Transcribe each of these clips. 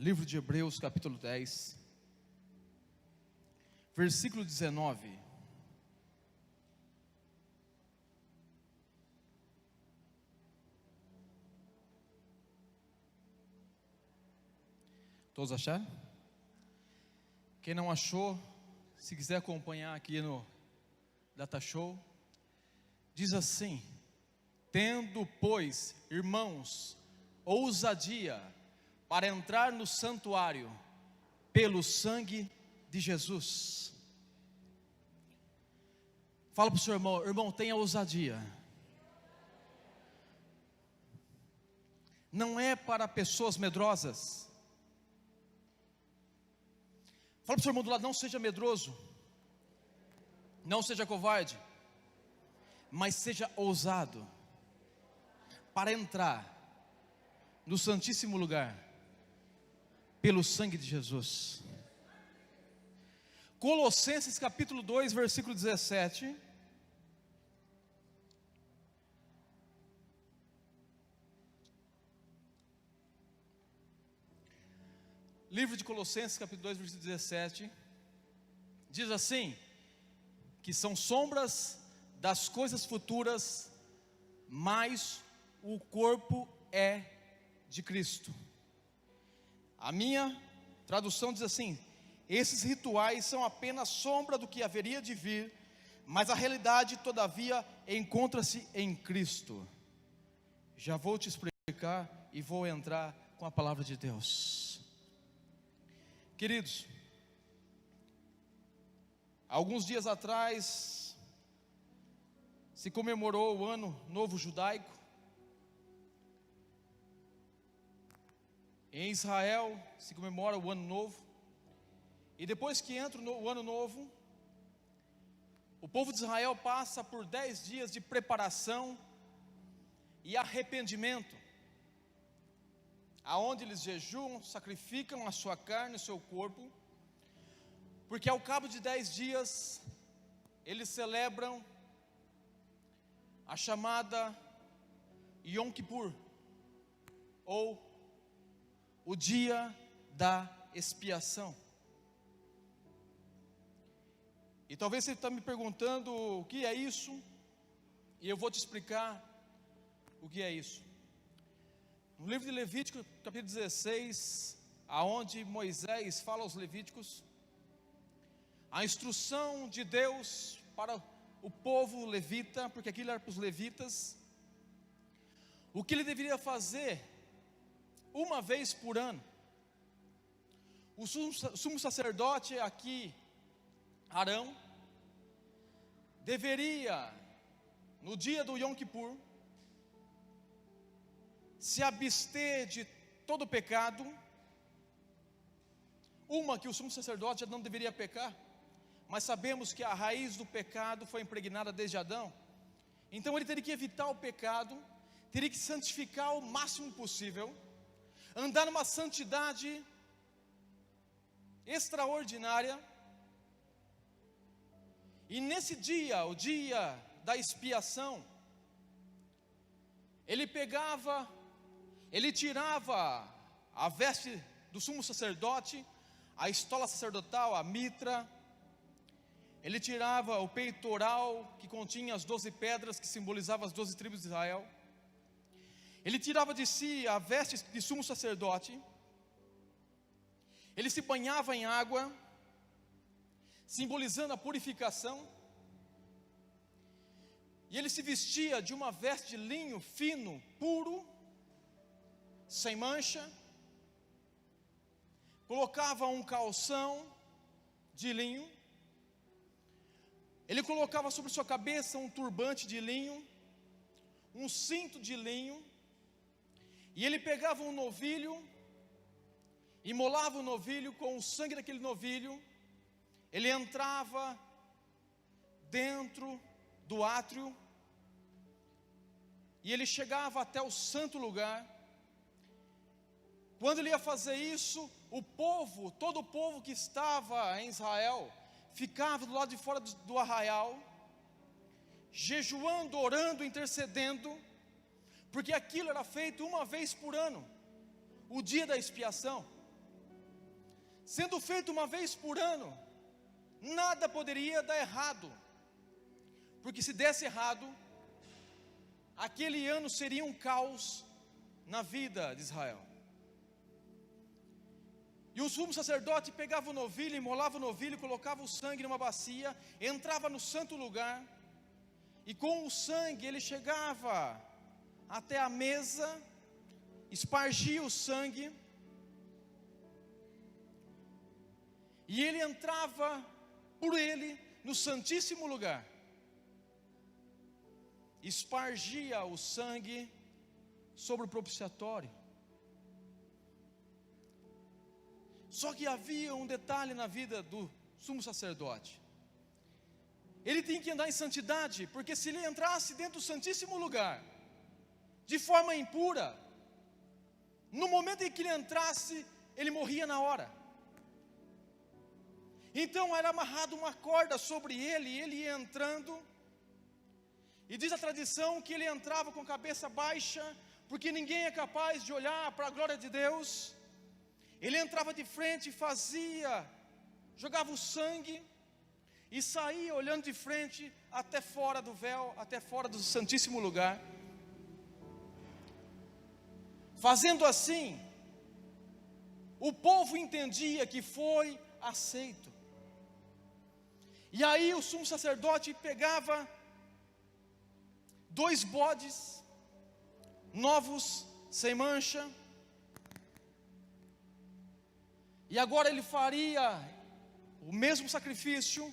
livro de Hebreus, capítulo 10, versículo 19. Todos acharam? Quem não achou, se quiser acompanhar aqui no Data Show, diz assim: tendo, pois, irmãos, ousadia para entrar no santuário pelo sangue de Jesus. Fala para o seu irmão: irmão, tenha ousadia. Não é para pessoas medrosas. Fala para o seu irmão do lado: não seja medroso, não seja covarde, mas seja ousado para entrar no santíssimo lugar pelo sangue de Jesus. Colossenses capítulo 2, versículo 17. Livro de Colossenses capítulo 2, versículo 17. Diz assim: que são sombras das coisas futuras, mas o corpo é de Cristo. A minha tradução diz assim: esses rituais são apenas sombra do que haveria de vir, mas a realidade, todavia, encontra-se em Cristo. Já vou te explicar e vou entrar com a palavra de Deus. Queridos, alguns dias atrás se comemorou o Ano Novo Judaico. Em Israel se comemora o Ano Novo. E depois que entra o Ano Novo, o povo de Israel passa por 10 dias de preparação e arrependimento, aonde eles jejuam, sacrificam a sua carne, o seu corpo, porque ao cabo de 10 dias, eles celebram a chamada Yom Kippur, ou o dia da expiação. E talvez você está me perguntando o que é isso, e eu vou te explicar o que é isso. No livro de Levítico, capítulo 16, aonde Moisés fala aos levíticos, a instrução de Deus para o povo levita, porque aquilo era para os levitas, o que ele deveria fazer uma vez por ano. O sumo sacerdote aqui, Arão, deveria, no dia do Yom Kippur, se abster de todo pecado. Que o sumo sacerdote já não deveria pecar, mas sabemos que a raiz do pecado foi impregnada desde Adão. Então ele teria que evitar o pecado, teria que santificar o máximo possível, andar numa santidade extraordinária. E nesse dia, o dia da expiação, ele tirava a veste do sumo sacerdote, a estola sacerdotal, a mitra. Ele tirava o peitoral que continha as 12 pedras que simbolizavam as 12 tribos de Israel. Ele tirava de si a veste de sumo sacerdote. Ele se banhava em água, simbolizando a purificação. E ele se vestia de uma veste de linho fino, puro, sem mancha. Colocava um calção de linho. Ele colocava sobre sua cabeça um turbante de linho, um cinto de linho. E ele pegava um novilho, imolava o novilho com o sangue daquele novilho. Ele entrava dentro do átrio e ele chegava até o santo lugar. Quando ele ia fazer isso, todo o povo que estava em Israel ficava do lado de fora do arraial, jejuando, orando, intercedendo, porque aquilo era feito uma vez por ano, o dia da expiação. sendo feito uma vez por ano, nada poderia dar errado, porque se desse errado, aquele ano seria um caos na vida de Israel. E o sumo sacerdote pegava o novilho, imolava o novilho, colocava o sangue numa bacia, entrava no santo lugar, e com o sangue ele chegava até a mesa, espargia o sangue, e ele entrava por ele no santíssimo lugar, espargia o sangue sobre o propiciatório. Só que havia um detalhe na vida do sumo sacerdote. Ele tinha que andar em santidade, porque se ele entrasse dentro do santíssimo lugar de forma impura, no momento em que ele entrasse, ele morria na hora. Então era amarrado uma corda sobre ele, e ele ia entrando, e diz a tradição que ele entrava com a cabeça baixa, porque ninguém é capaz de olhar para a glória de Deus. Ele entrava de frente e jogava o sangue, e saía olhando de frente até fora do véu, até fora do santíssimo lugar. Fazendo assim, o povo entendia que foi aceito. E aí o sumo sacerdote pegava 2 bodes novos, sem mancha, e agora ele faria o mesmo sacrifício,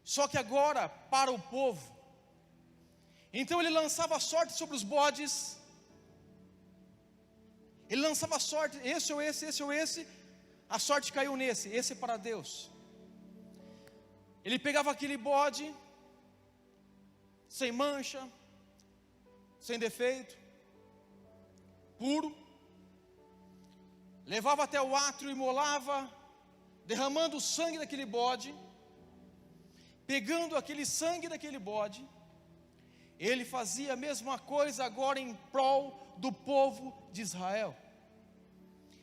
só que agora para o povo. Então ele lançava a sorte sobre os bodes, ele lançava a sorte, esse ou esse, esse ou esse, a sorte caiu nesse, esse é para Deus. Ele pegava aquele bode, sem mancha, sem defeito, puro, levava até o átrio e imolava, derramando o sangue daquele bode. Pegando aquele sangue daquele bode, ele fazia a mesma coisa agora em prol do povo de Israel.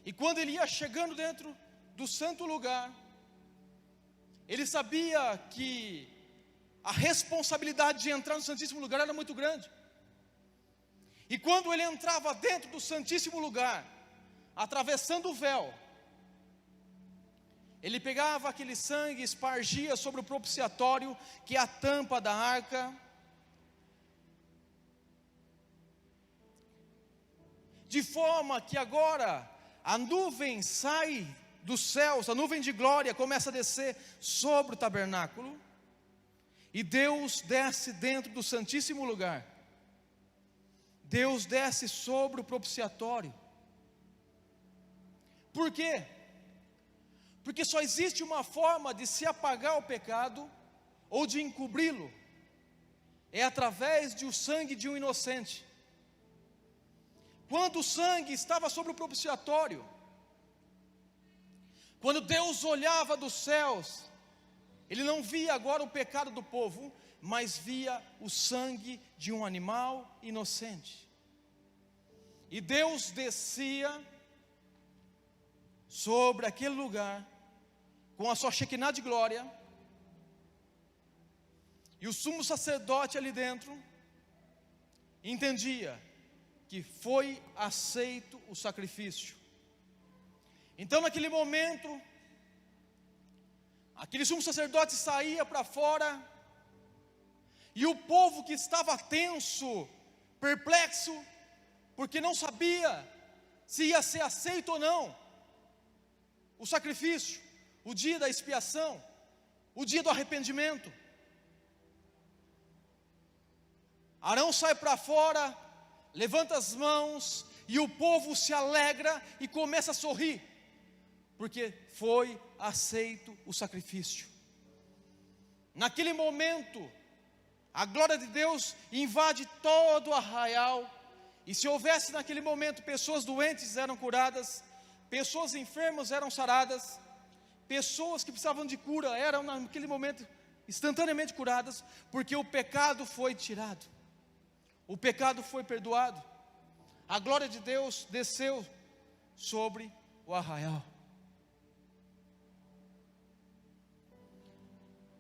E quando ele ia chegando dentro do santo lugar, ele sabia que a responsabilidade de entrar no santíssimo lugar era muito grande. E quando ele entrava dentro do santíssimo lugar, atravessando o véu, ele pegava aquele sangue e espargia sobre o propiciatório, que é a tampa da arca, de forma que agora a nuvem sai dos céus, a nuvem de glória começa a descer sobre o tabernáculo, e Deus desce dentro do santíssimo lugar. Deus desce sobre o propiciatório. Por quê? Porque só existe uma forma de se apagar o pecado, ou de encobri-lo, é através do sangue de um inocente. Quando o sangue estava sobre o propiciatório, quando Deus olhava dos céus, Ele não via agora o pecado do povo, mas via o sangue de um animal inocente. E Deus descia sobre aquele lugar, com a sua Shekinah de glória, e o sumo sacerdote ali dentro entendia que foi aceito o sacrifício. Então naquele momento, aquele sumo sacerdote saía para fora, e o povo que estava tenso, perplexo, porque não sabia se ia ser aceito ou não o sacrifício, o dia da expiação, o dia do arrependimento. Arão sai para fora, levanta as mãos, e o povo se alegra e começa a sorrir, porque foi aceito o sacrifício. Naquele momento, a glória de Deus invade todo o arraial, e se houvesse naquele momento pessoas doentes eram curadas, pessoas enfermas eram saradas, pessoas que precisavam de cura eram naquele momento instantaneamente curadas, porque o pecado foi tirado, o pecado foi perdoado, a glória de Deus desceu sobre o arraial.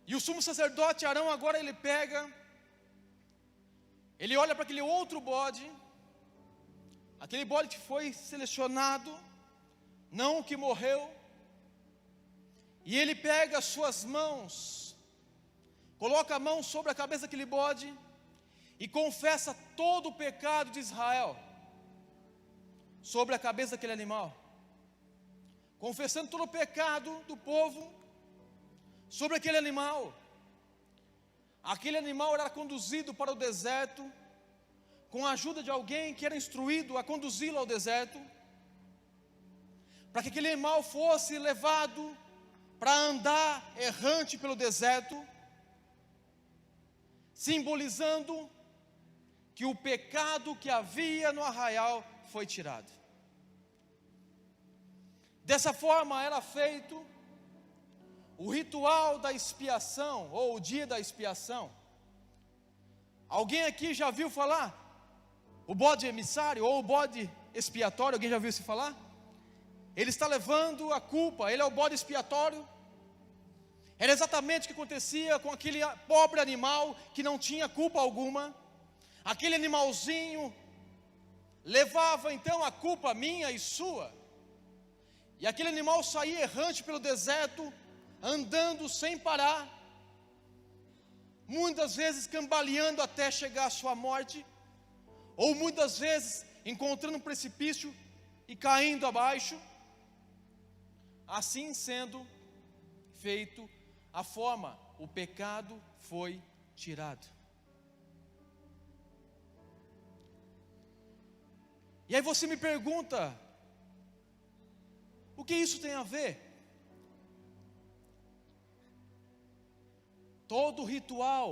E o sumo sacerdote Arão agora ele olha para aquele outro bode, aquele bode que foi selecionado, não o que morreu, e ele pega as suas mãos, coloca a mão sobre a cabeça daquele bode, e confessa todo o pecado de Israel, sobre a cabeça daquele animal, confessando todo o pecado do povo, sobre aquele animal. Aquele animal era conduzido para o deserto, com a ajuda de alguém que era instruído a conduzi-lo ao deserto, para que aquele animal fosse levado para andar errante pelo deserto, simbolizando que o pecado que havia no arraial foi tirado. Dessa forma era feito o ritual da expiação, ou o dia da expiação. Alguém aqui já viu falar? O bode emissário, ou o bode expiatório, alguém já viu se falar? Ele está levando a culpa, ele é o bode expiatório. Era exatamente o que acontecia com aquele pobre animal, que não tinha culpa alguma. Aquele animalzinho levava então a culpa minha e sua. E aquele animal saía errante pelo deserto, andando sem parar, muitas vezes cambaleando até chegar à sua morte, ou muitas vezes encontrando um precipício e caindo abaixo. Assim sendo feito a forma, o pecado foi tirado. E aí você me pergunta, o que isso tem a ver? Todo ritual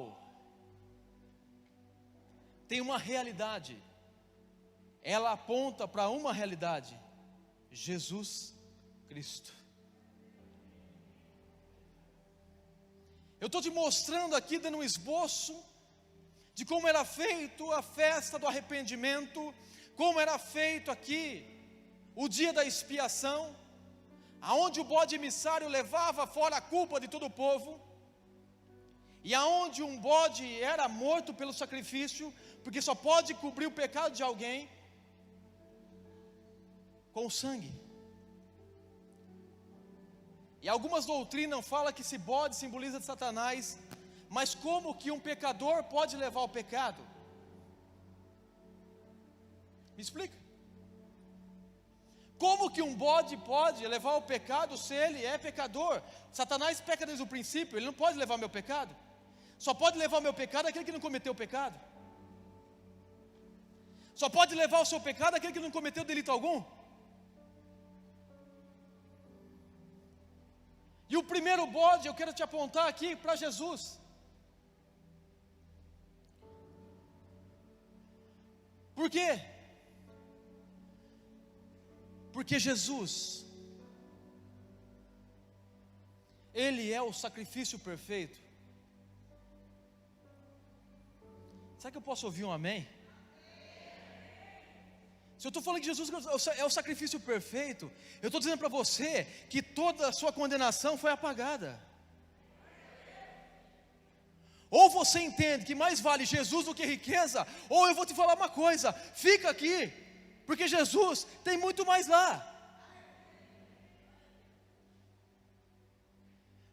tem uma realidade, ela aponta para uma realidade: Jesus Cristo. Eu estou te mostrando aqui, dando um esboço de como era feito a festa do arrependimento, como era feito aqui o dia da expiação, aonde o bode emissário levava fora a culpa de todo o povo, e aonde um bode era morto pelo sacrifício, porque só pode cobrir o pecado de alguém com o sangue. E algumas doutrinas falam que esse bode simboliza de Satanás, mas como que um pecador pode levar o pecado? Me explica. Como que um bode pode levar o pecado se ele é pecador? Satanás peca desde o princípio, ele não pode levar o meu pecado. Só pode levar o meu pecado aquele que não cometeu o pecado. Só pode levar o seu pecado aquele que não cometeu delito algum. E o primeiro bode eu quero te apontar aqui para Jesus. Por quê? Porque Jesus, Ele é o sacrifício perfeito. Será que eu posso ouvir um amém? Se eu estou falando que Jesus é o sacrifício perfeito, eu estou dizendo para você que toda a sua condenação foi apagada. Ou você entende que mais vale Jesus do que riqueza, ou eu vou te falar uma coisa: fica aqui, porque Jesus tem muito mais lá.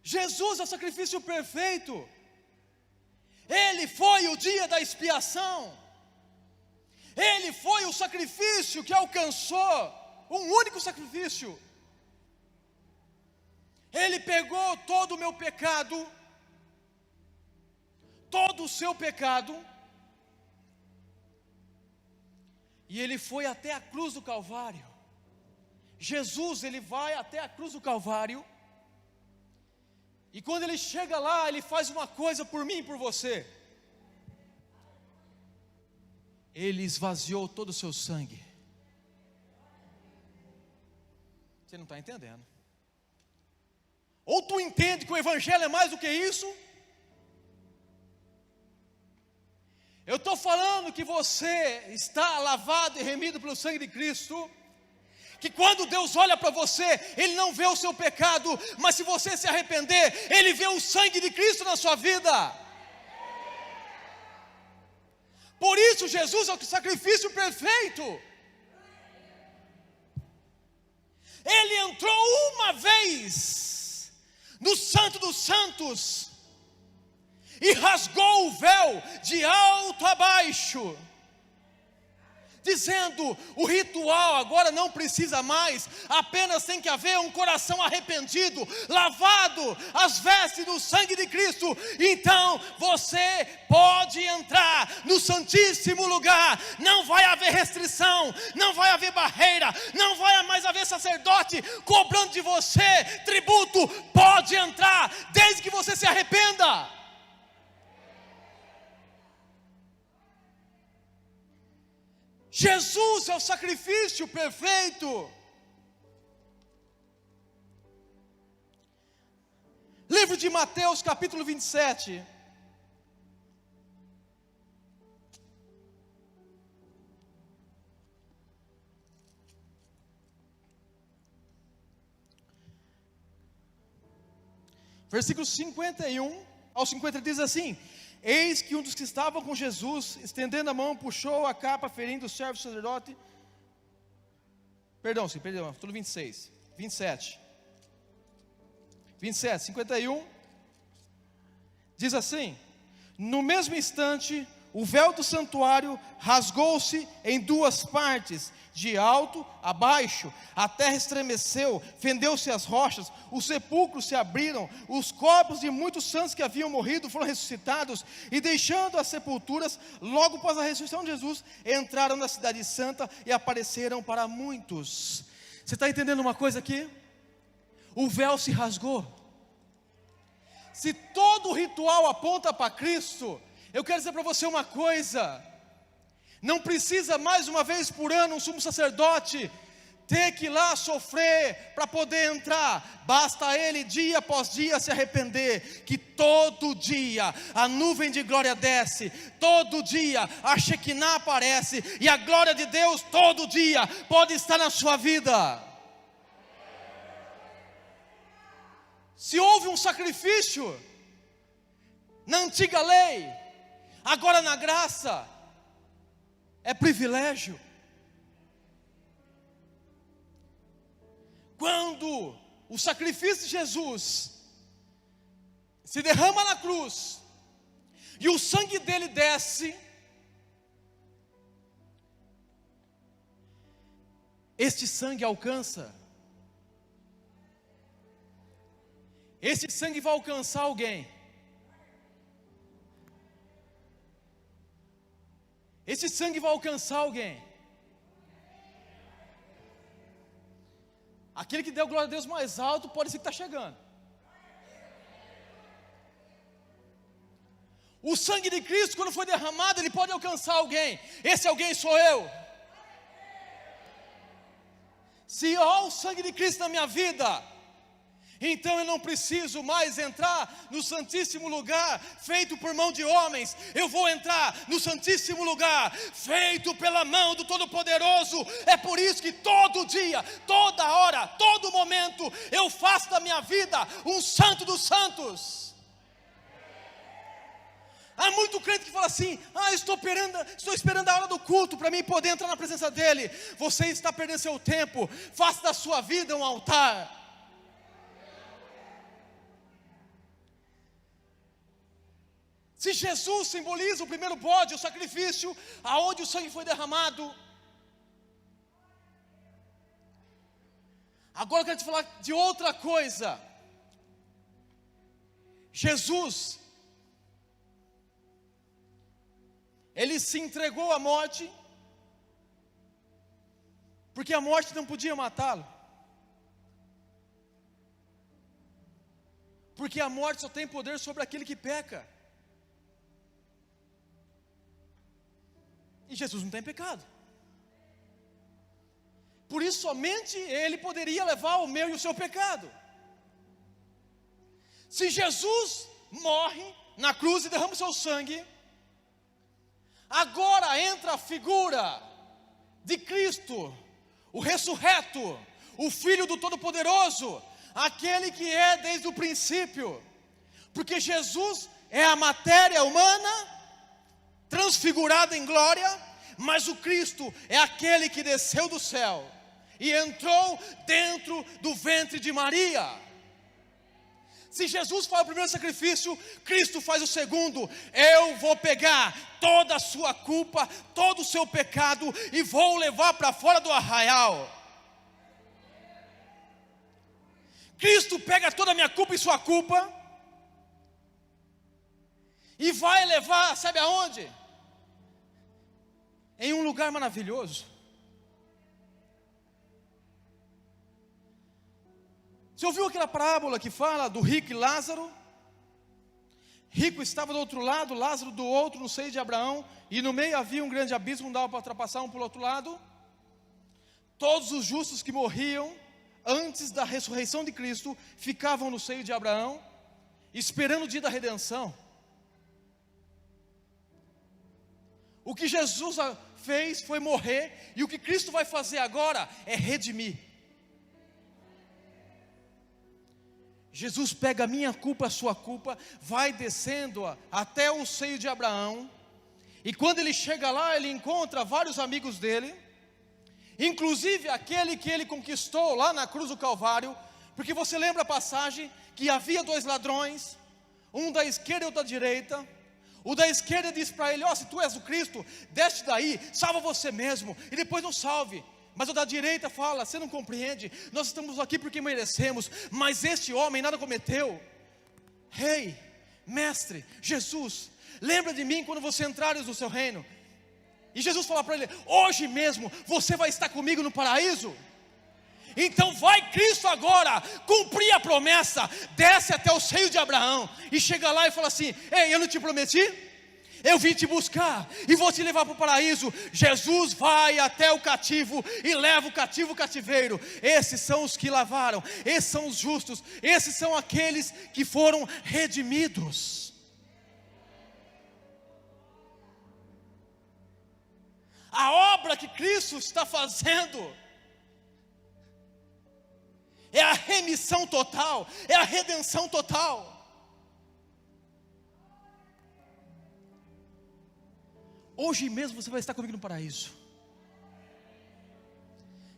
Jesus é o sacrifício perfeito. Ele foi o dia da expiação. Ele foi o sacrifício que alcançou um único sacrifício. Ele pegou todo o meu pecado, todo o seu pecado, e Ele foi até a cruz do Calvário. Jesus, Ele vai até a cruz do Calvário, e quando Ele chega lá, Ele faz uma coisa por mim e por você. Ele esvaziou todo o seu sangue. Você não está entendendo. Ou tu entende que o Evangelho é mais do que isso? Eu estou falando que você está lavado e remido pelo sangue de Cristo, que quando Deus olha para você, Ele não vê o seu pecado, mas se você se arrepender, Ele vê o sangue de Cristo na sua vida. Por isso Jesus é o sacrifício perfeito. Ele entrou uma vez no Santo dos Santos e rasgou o véu de alto a baixo, dizendo: o ritual agora não precisa mais, apenas tem que haver um coração arrependido, lavado as vestes do sangue de Cristo. Então você pode entrar no Santíssimo Lugar. Não vai haver restrição, não vai haver barreira, não vai mais haver sacerdote cobrando de você tributo. Pode entrar, desde que você se arrependa. Jesus é o sacrifício perfeito. Livro de Mateus, capítulo 27. Versículos 51 ao 50 diz assim: eis que um dos que estavam com Jesus, estendendo a mão, puxou a capa, ferindo o servo sacerdote. Perdão, tudo 26, 27, 51, diz assim: no mesmo instante, o véu do santuário rasgou-se em duas partes, de alto a baixo, a terra estremeceu, fendeu-se as rochas, os sepulcros se abriram, os corpos de muitos santos que haviam morrido foram ressuscitados, e deixando as sepulturas, logo após a ressurreição de Jesus, entraram na cidade santa e apareceram para muitos. Você está entendendo uma coisa aqui? O véu se rasgou. Se todo o ritual aponta para Cristo, eu quero dizer para você uma coisa: não precisa mais uma vez por ano um sumo sacerdote ter que ir lá sofrer para poder entrar. Basta ele dia após dia se arrepender, que todo dia a nuvem de glória desce, todo dia a Shekinah aparece, e a glória de Deus todo dia pode estar na sua vida. Se houve um sacrifício na antiga lei, agora na graça é privilégio. Quando o sacrifício de Jesus se derrama na cruz e o sangue dele desce, este sangue alcança. Este sangue vai alcançar alguém. Esse sangue vai alcançar alguém. Aquele que deu glória a Deus mais alto pode ser que está chegando. O sangue de Cristo, quando foi derramado, ele pode alcançar alguém. Esse alguém sou eu. Se há o sangue de Cristo na minha vida, então eu não preciso mais entrar no Santíssimo Lugar feito por mão de homens. Eu vou entrar no Santíssimo Lugar feito pela mão do Todo-Poderoso. É por isso que todo dia, toda hora, todo momento, eu faço da minha vida um santo dos santos. Há muito crente que fala assim: estou esperando a hora do culto para mim poder entrar na presença dele. Você está perdendo seu tempo. Faça da sua vida um altar. Se Jesus simboliza o primeiro bode, o sacrifício, aonde o sangue foi derramado, agora eu quero te falar de outra coisa. Jesus, ele se entregou à morte, porque a morte não podia matá-lo, porque a morte só tem poder sobre aquele que peca. E Jesus não tem pecado. Por isso somente ele poderia levar o meu e o seu pecado. Se Jesus morre na cruz e derrama o seu sangue, agora entra a figura de Cristo, o ressurreto, o Filho do Todo-Poderoso, aquele que é desde o princípio, porque Jesus é a matéria humana transfigurada em glória, mas o Cristo é aquele que desceu do céu e entrou dentro do ventre de Maria. Se Jesus faz o primeiro sacrifício, Cristo faz o segundo. Eu vou pegar toda a sua culpa, todo o seu pecado e vou levar para fora do arraial. Cristo pega toda a minha culpa e sua culpa e vai levar, sabe aonde? Em um lugar maravilhoso. Você ouviu aquela parábola que fala do rico e Lázaro? Rico estava do outro lado, Lázaro do outro, no seio de Abraão, e no meio havia um grande abismo, não dava para ultrapassar um para o outro lado. Todos os justos que morriam antes da ressurreição de Cristo ficavam no seio de Abraão, esperando o dia da redenção. O que Jesus fez foi morrer, e o que Cristo vai fazer agora é redimir. Jesus pega a minha culpa, a sua culpa, vai descendo até o seio de Abraão, e quando ele chega lá, ele encontra vários amigos dele, inclusive aquele que ele conquistou lá na cruz do Calvário, porque você lembra a passagem, que havia dois ladrões, um da esquerda e outro da direita. O da esquerda diz para ele: se tu és o Cristo, desce daí, salva você mesmo, e depois nos salve. Mas o da direita fala: você não compreende, nós estamos aqui porque merecemos, mas este homem nada cometeu. Rei, mestre, Jesus, lembra de mim quando você entrares no seu reino. E Jesus fala para ele: hoje mesmo você vai estar comigo no paraíso. Então vai Cristo agora cumprir a promessa, desce até o seio de Abraão, e chega lá e fala assim: ei, eu não te prometi? Eu vim te buscar e vou te levar para o paraíso. Jesus vai até o cativo e leva o cativo cativeiro. Esses são os que lavaram, esses são os justos, esses são aqueles que foram redimidos. A obra que Cristo está fazendo é a remissão total, é a redenção total. Hoje mesmo você vai estar comigo no paraíso.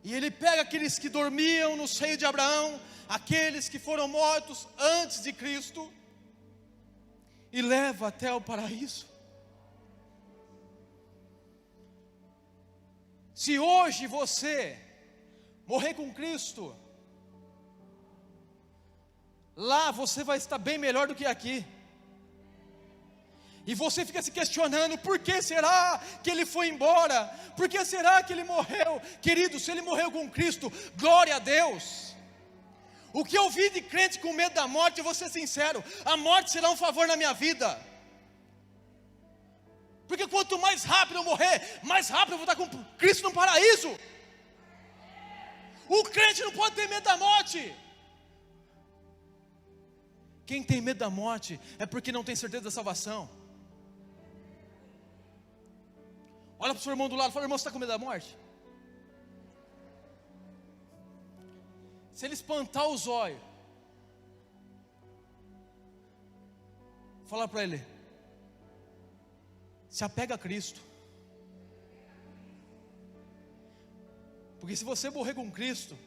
E ele pega aqueles que dormiam no seio de Abraão, aqueles que foram mortos antes de Cristo, e leva até o paraíso. Se hoje você morrer com Cristo, lá você vai estar bem melhor do que aqui. E você fica se questionando: por que será que ele foi embora? Por que será que ele morreu? Querido, se ele morreu com Cristo, glória a Deus. O que eu vi de crente com medo da morte, eu vou ser sincero, a morte será um favor na minha vida. Porque quanto mais rápido eu morrer, mais rápido eu vou estar com Cristo no paraíso. O crente não pode ter medo da morte. Quem tem medo da morte é porque não tem certeza da salvação. Olha para o seu irmão do lado e fala: irmão, você está com medo da morte? Se ele espantar os olhos, fala para ele: se apega a Cristo. Porque se você morrer com Cristo,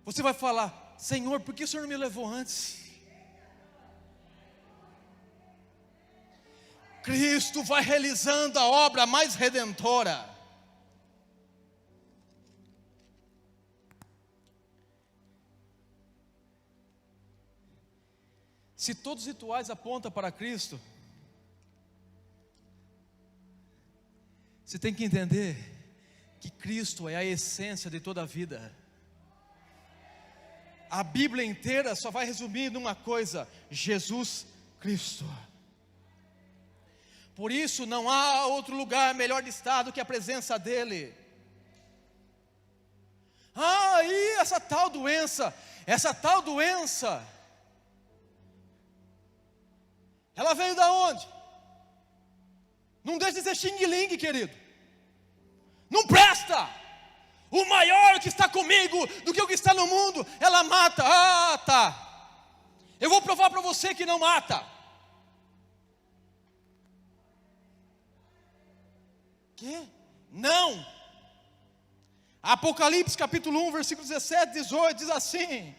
você vai falar: Senhor, por que o Senhor não me levou antes? Cristo vai realizando a obra mais redentora. Se todos os rituais apontam para Cristo, você tem que entender que Cristo é a essência de toda a vida. A Bíblia inteira só vai resumir numa coisa: Jesus Cristo. Por isso não há outro lugar melhor de estar do que a presença dEle. E essa tal doença, ela veio da onde? Não deixe de ser xing-ling, querido. Não presta. comigo do que o que está no mundo. Ela mata. Ah, tá. Eu vou provar para você que não mata. Que? Não. Apocalipse capítulo 1, versículo 17, 18, diz assim: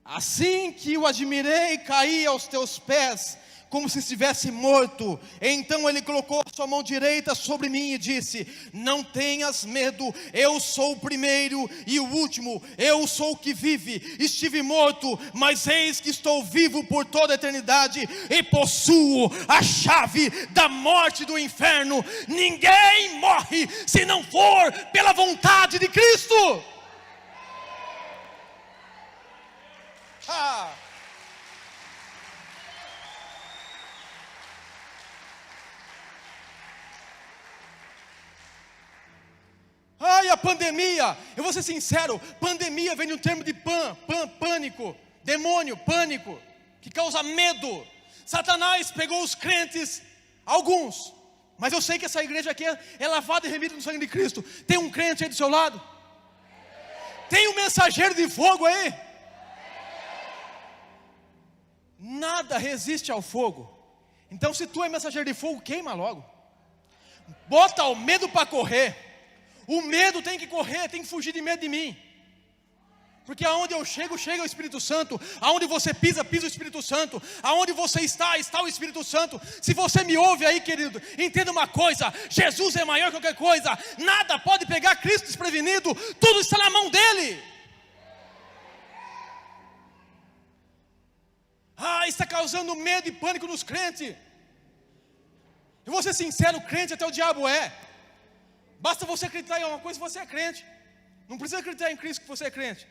assim que o admirei, caí aos teus pés, como se estivesse morto. Então ele colocou a sua mão direita sobre mim e disse: não tenhas medo, eu sou o primeiro e o último, eu sou o que vive. Estive morto, mas eis que estou vivo por toda a eternidade, e possuo a chave da morte e do inferno. Ninguém morre se não for pela vontade de Cristo. Ah. Ai, a pandemia, eu vou ser sincero, pandemia vem de um termo de pânico, demônio, pânico, que causa medo. Satanás pegou os crentes, alguns, mas eu sei que essa igreja aqui é lavada e remida no sangue de Cristo. Tem um crente aí do seu lado? Tem um mensageiro de fogo aí? Nada resiste ao fogo. Então se tu é mensageiro de fogo, queima logo. Bota o medo para correr. O medo tem que correr, tem que fugir de medo de mim. Porque aonde eu chego, chega o Espírito Santo. Aonde você pisa, pisa o Espírito Santo. Aonde você está, está o Espírito Santo. Se você me ouve aí, querido, entenda uma coisa: Jesus é maior que qualquer coisa. Nada pode pegar Cristo desprevenido. Tudo está na mão dele. Ah, está causando medo e pânico nos crentes. Eu vou ser sincero, crente até o diabo é. Basta você acreditar em alguma coisa, você é crente. Não precisa acreditar em Cristo que você é crente.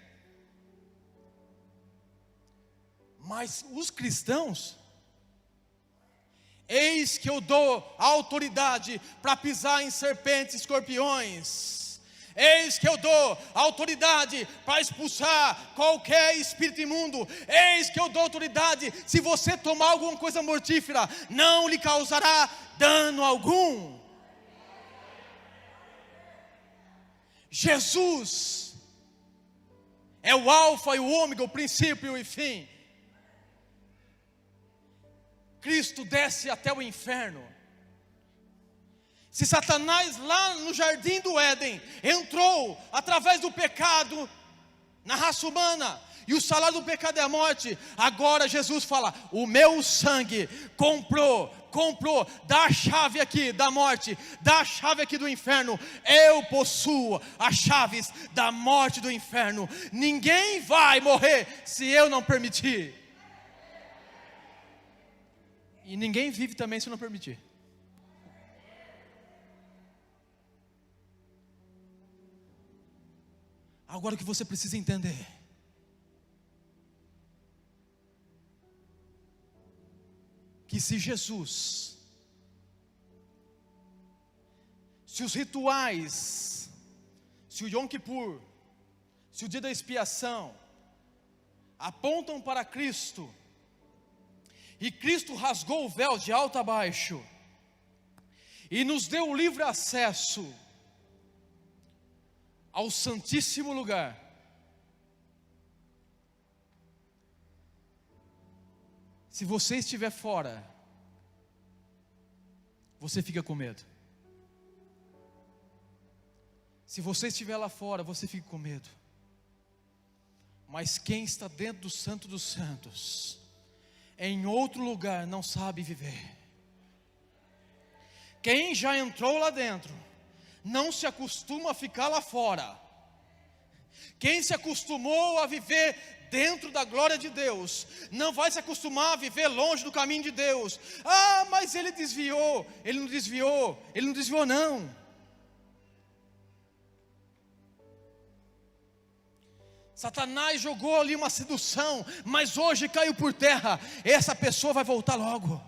Mas os cristãos, eis que eu dou autoridade para pisar em serpentes e escorpiões. Eis que eu dou autoridade para expulsar qualquer espírito imundo. Eis que eu dou autoridade, se você tomar alguma coisa mortífera, não lhe causará dano algum. Jesus é o alfa e o ômega, o princípio e o fim. Cristo desce até o inferno. Se Satanás lá no jardim do Éden entrou através do pecado na raça humana, e o salário do pecado é a morte, agora Jesus fala: o meu sangue comprou, dá a chave aqui da morte, dá a chave aqui do inferno. Eu possuo as chaves da morte e do inferno. Ninguém vai morrer se eu não permitir. E ninguém vive também se não permitir. Agora o que você precisa entender: que se Jesus, se os rituais, se o Yom Kippur, se o dia da expiação apontam para Cristo, e Cristo rasgou o véu de alto a baixo e nos deu o livre acesso ao Santíssimo Lugar, se você estiver fora, você fica com medo. Se você estiver lá fora, você fica com medo. Mas quem está dentro do Santo dos Santos, em outro lugar, não sabe viver. Quem já entrou lá dentro, não se acostuma a ficar lá fora. Quem se acostumou a viver dentro da glória de Deus, não vai se acostumar a viver longe do caminho de Deus. Ah, mas ele desviou. Ele não desviou não. Satanás jogou ali uma sedução, mas hoje caiu por terra. Essa pessoa vai voltar logo.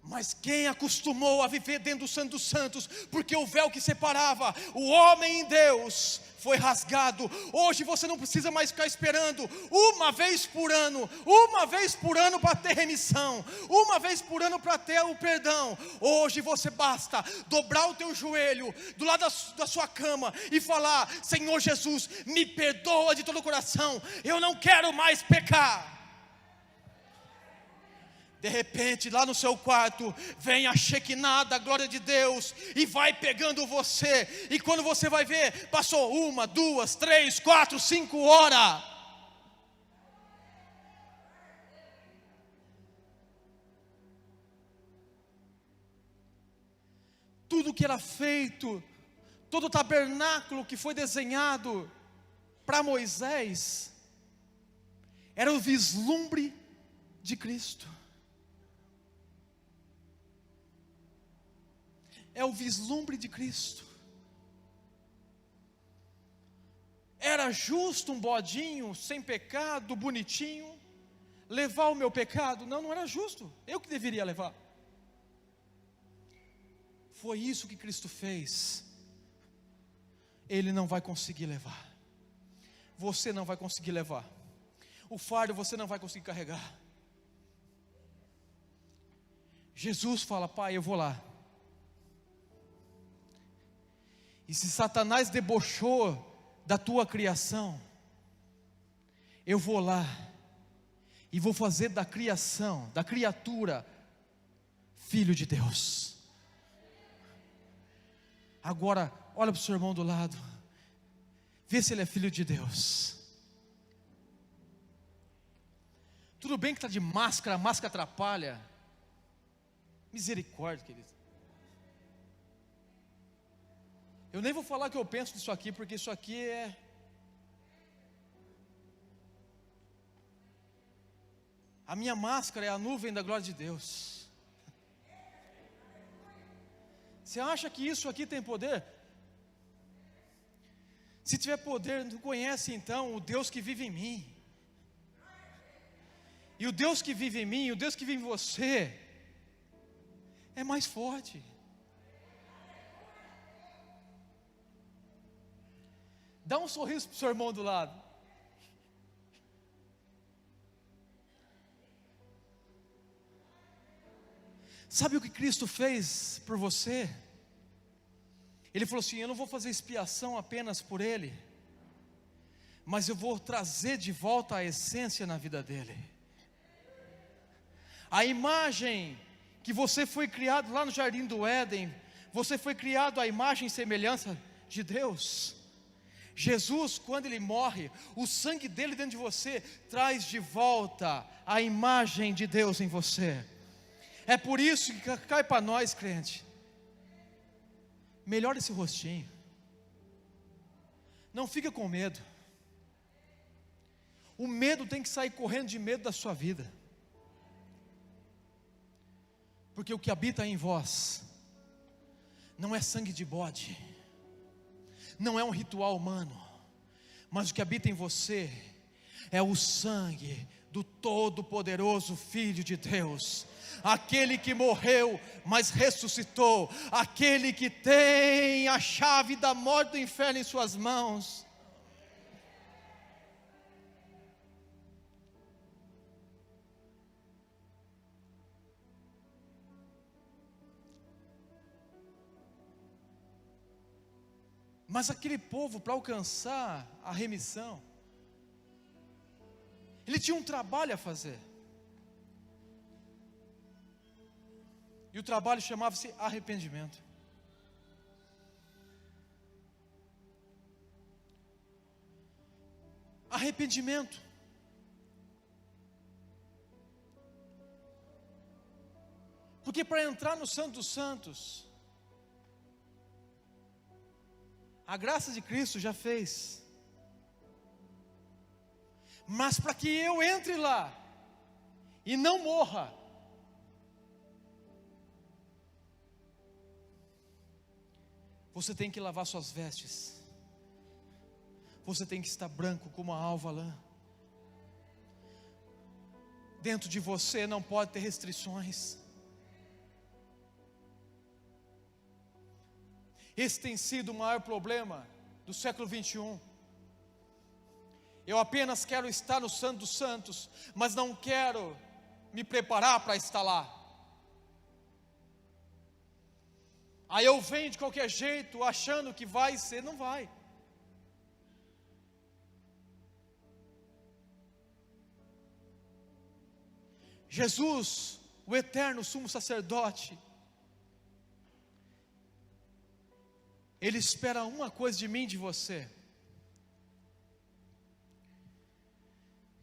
Mas quem acostumou a viver dentro do Santo dos Santos, porque o véu que separava o homem e Deus foi rasgado. Hoje você não precisa mais ficar esperando uma vez por ano para ter remissão, uma vez por ano para ter o perdão. Hoje você basta dobrar o teu joelho do lado da sua cama e falar: Senhor Jesus, me perdoa de todo o coração, eu não quero mais pecar. De repente, lá no seu quarto, vem a Shekinah da glória de Deus, e vai pegando você, e quando você vai ver, passou 1, 2, 3, 4, 5 horas. Tudo que era feito, todo o tabernáculo que foi desenhado para Moisés, era o vislumbre de Cristo. É o vislumbre de Cristo. Era justo um bodinho sem pecado, bonitinho, levar o meu pecado? Não, não era justo. Eu que deveria levar. Foi isso que Cristo fez. Ele não vai conseguir levar. Você não vai conseguir levar. O fardo você não vai conseguir carregar. Jesus fala: Pai, eu vou lá. E se Satanás debochou da tua criação, eu vou lá e vou fazer da criação, da criatura, filho de Deus. Agora, olha para o seu irmão do lado, vê se ele é filho de Deus. Tudo bem que está de máscara, a máscara atrapalha. Misericórdia, querido. Eu nem vou falar o que eu penso disso aqui, porque isso aqui é... A minha máscara é a nuvem da glória de Deus. Você acha que isso aqui tem poder? Se tiver poder, não conhece então o Deus que vive em mim. E o Deus que vive em mim, o Deus que vive em você, é mais forte. Dá um sorriso para o seu irmão do lado. Sabe o que Cristo fez por você? Ele falou assim: eu não vou fazer expiação apenas por ele, mas eu vou trazer de volta a essência na vida dele. A imagem que você foi criado lá no Jardim do Éden, você foi criado à imagem e semelhança de Deus. Jesus, quando ele morre, o sangue dele dentro de você traz de volta a imagem de Deus em você. É por isso que cai para nós, crente, melhora esse rostinho. Não fica com medo. O medo tem que sair correndo de medo da sua vida. Porque o que habita em vós não é sangue de bode, não é um ritual humano, mas o que habita em você é o sangue do Todo-Poderoso Filho de Deus, aquele que morreu, mas ressuscitou, aquele que tem a chave da morte e do inferno em suas mãos. Mas aquele povo, para alcançar a remissão, ele tinha um trabalho a fazer. E o trabalho chamava-se arrependimento. Arrependimento. Porque para entrar no Santo dos Santos, a graça de Cristo já fez. Mas para que eu entre lá e não morra, você tem que lavar suas vestes. Você tem que estar branco como a alva lã. Dentro de você não pode ter restrições. Esse tem sido o maior problema do século 21. Eu apenas quero estar no Santo dos Santos, mas não quero me preparar para estar lá. Aí eu venho de qualquer jeito, achando que vai ser, não vai. Jesus, o eterno sumo sacerdote, Ele espera uma coisa de mim e de você: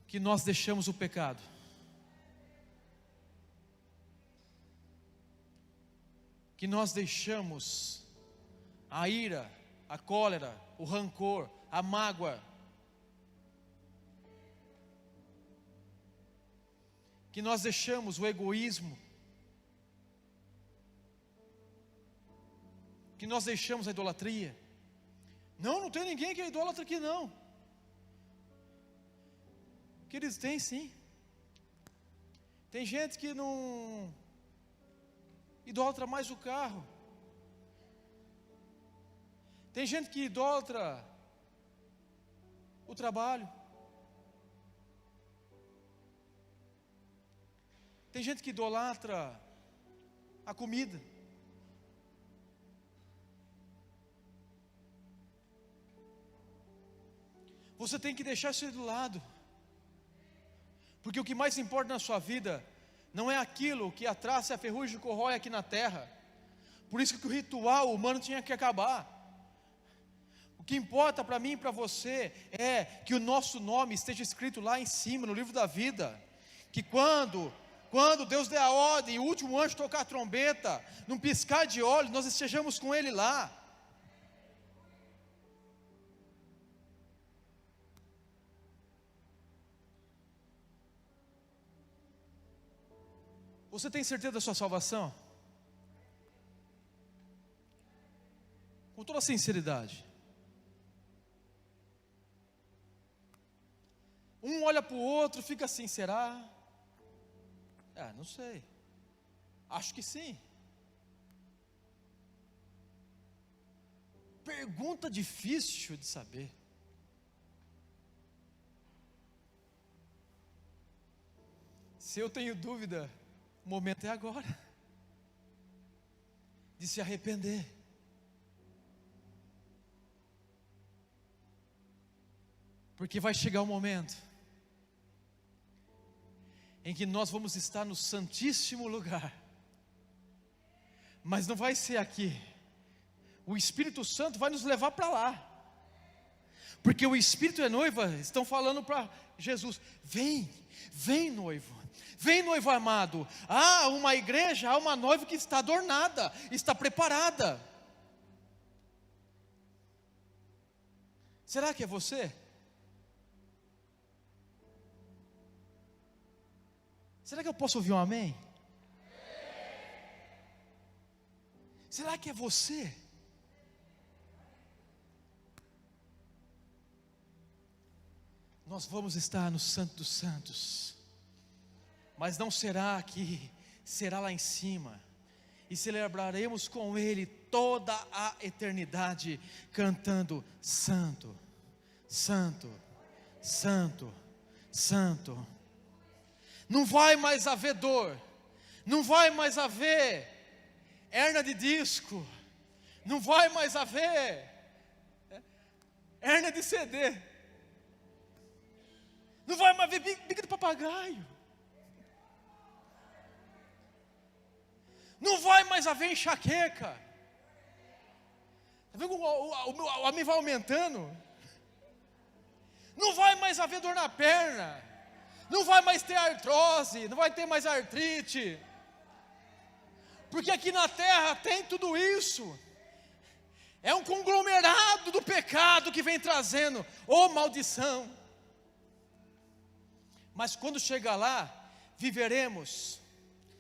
que nós deixamos o pecado. Que nós deixamos a ira, a cólera, o rancor, a mágoa. Que nós deixamos o egoísmo. Que nós deixamos a idolatria. Não tem ninguém que é idólatra aqui não. Que eles têm sim. Tem gente que não idolatra mais o carro. Tem gente que idolatra o trabalho. Tem gente que idolatra a comida. Você tem que deixar isso do lado. Porque o que mais importa na sua vida não é aquilo que a traça e a ferrugem corrói aqui na terra. Por isso que o ritual humano tinha que acabar. O que importa para mim e para você é que o nosso nome esteja escrito lá em cima, no livro da vida. Que quando Deus der a ordem, o último anjo tocar a trombeta, num piscar de olhos, nós estejamos com Ele lá. Você tem certeza da sua salvação? Com toda sinceridade. Um olha para o outro, fica assim, será? Não sei. Acho que sim. Pergunta difícil de saber. Se eu tenho dúvida, o momento é agora de se arrepender. Porque vai chegar um momento em que nós vamos estar no santíssimo lugar. Mas não vai ser aqui. O Espírito Santo vai nos levar para lá. Porque o Espírito e a noiva estão falando para Jesus: vem noivo. Vem noivo amado. Há uma igreja, há uma noiva que está adornada, está preparada. Será que é você? Será que eu posso ouvir um amém? Será que é você? Nós vamos estar no Santo dos Santos, mas não será aqui, será lá em cima, e celebraremos com Ele toda a eternidade, cantando: Santo, Santo, Santo, Santo. Não vai mais haver dor, não vai mais haver hernia de disco, não vai mais haver hernia de CD, não vai mais haver bico de papagaio, não vai mais haver enxaqueca. Está vendo o homem vai aumentando? Não vai mais haver dor na perna, não vai mais ter artrose, não vai ter mais artrite, porque aqui na terra tem tudo isso. É um conglomerado do pecado que vem trazendo, maldição. Mas quando chegar lá, viveremos,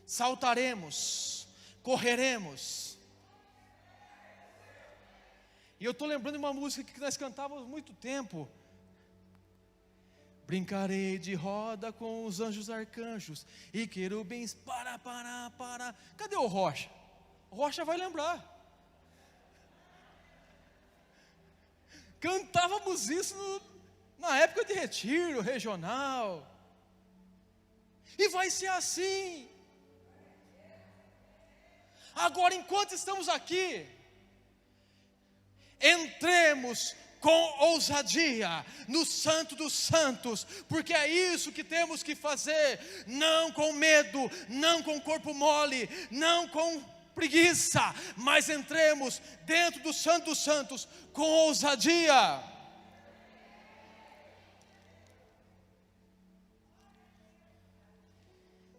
saltaremos, correremos. E eu estou lembrando de uma música que nós cantávamos há muito tempo. Brincarei de roda com os anjos arcanjos e querubins, para. Cadê o Rocha? O Rocha vai lembrar. Cantávamos isso na época de retiro regional. E vai ser assim. Agora, enquanto estamos aqui, entremos com ousadia no Santo dos Santos, porque é isso que temos que fazer, não com medo, não com corpo mole, não com preguiça, mas entremos dentro do Santo dos Santos com ousadia.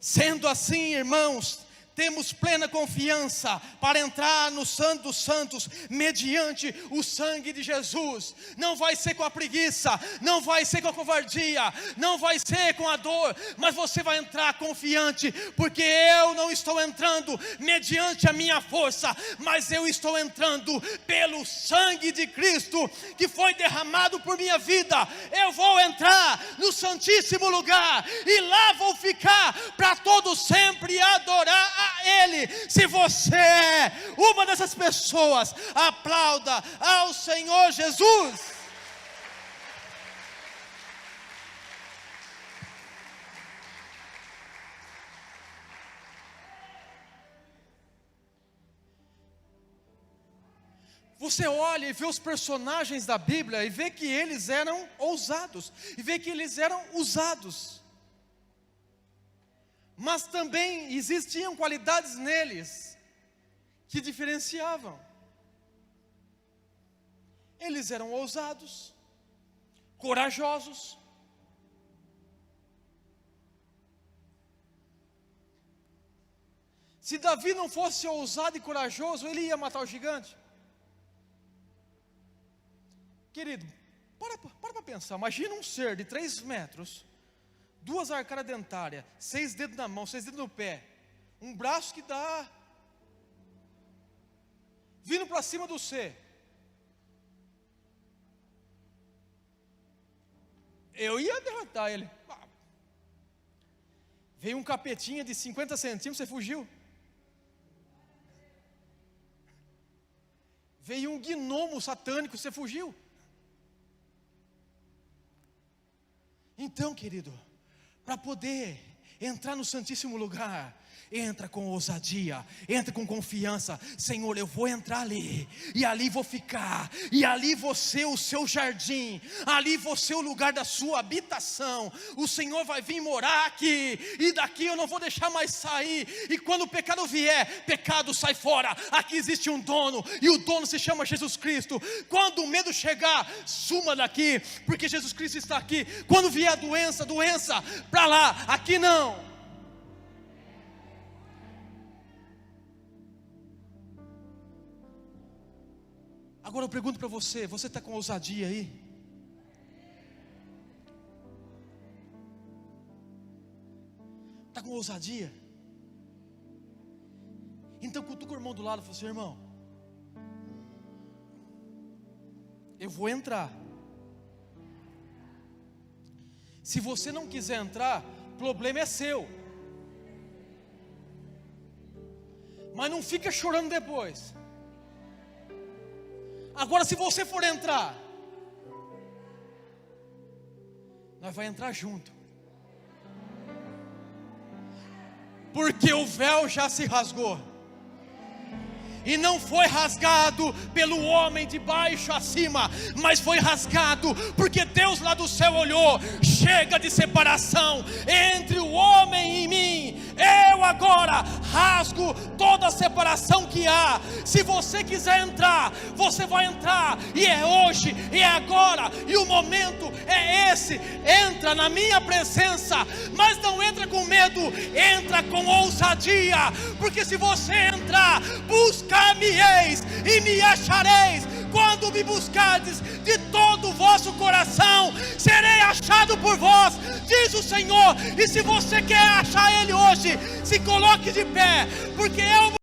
Sendo assim, irmãos, temos plena confiança para entrar no Santo dos Santos, mediante o sangue de Jesus. Não vai ser com a preguiça, não vai ser com a covardia, não vai ser com a dor, mas você vai entrar confiante, porque eu não estou entrando mediante a minha força, mas eu estou entrando pelo sangue de Cristo, que foi derramado por minha vida. Eu vou entrar no Santíssimo Lugar, e lá vou ficar para todo sempre adorar a Ele. Se você é uma dessas pessoas, aplauda ao Senhor Jesus. Você olha e vê os personagens da Bíblia e vê que eles eram ousados, e vê que eles eram usados. Mas também existiam qualidades neles que diferenciavam. Eles eram ousados, corajosos. Se Davi não fosse ousado e corajoso, ele ia matar o gigante. Querido, para pensar. Imagina um ser de 3 metros, 2 arcadas dentárias, 6 dedos na mão, 6 dedos no pé, um braço que dá, vindo para cima do C. Eu ia derrotar ele. Veio um capetinha de 50 centímetros, você fugiu. Veio um gnomo satânico, você fugiu. Então, querido, para poder entrar no Santíssimo Lugar, entra com ousadia, entra com confiança. Senhor, eu vou entrar ali, e ali vou ficar, e ali vou ser o seu jardim, ali vou ser o lugar da sua habitação. O Senhor vai vir morar aqui, e daqui eu não vou deixar mais sair. E quando o pecado vier, pecado sai fora. Aqui existe um dono, e o dono se chama Jesus Cristo. Quando o medo chegar, suma daqui, porque Jesus Cristo está aqui. Quando vier a doença, para lá, aqui não. Agora eu pergunto para você, você está com ousadia aí? Está com ousadia? Então cutuca o irmão do lado e fala assim: irmão, eu vou entrar. Se você não quiser entrar, o problema é seu. Mas não fica chorando depois. Agora, se você for entrar, nós vamos entrar junto, porque o véu já se rasgou. E não foi rasgado pelo homem de baixo a cima, mas foi rasgado porque Deus lá do céu olhou. Chega de separação entre o homem e mim. Eu agora rasgo toda a separação que há. Se você quiser entrar, você vai entrar. E é hoje, e é agora, e o momento é esse. Entra na minha presença, mas não entra com medo, entra com ousadia. Porque se você entrar, buscar-me-eis e me achareis. Quando me buscardes de todo o vosso coração, serei achado por vós, diz o Senhor. E se você quer achar Ele hoje, se coloque de pé, porque eu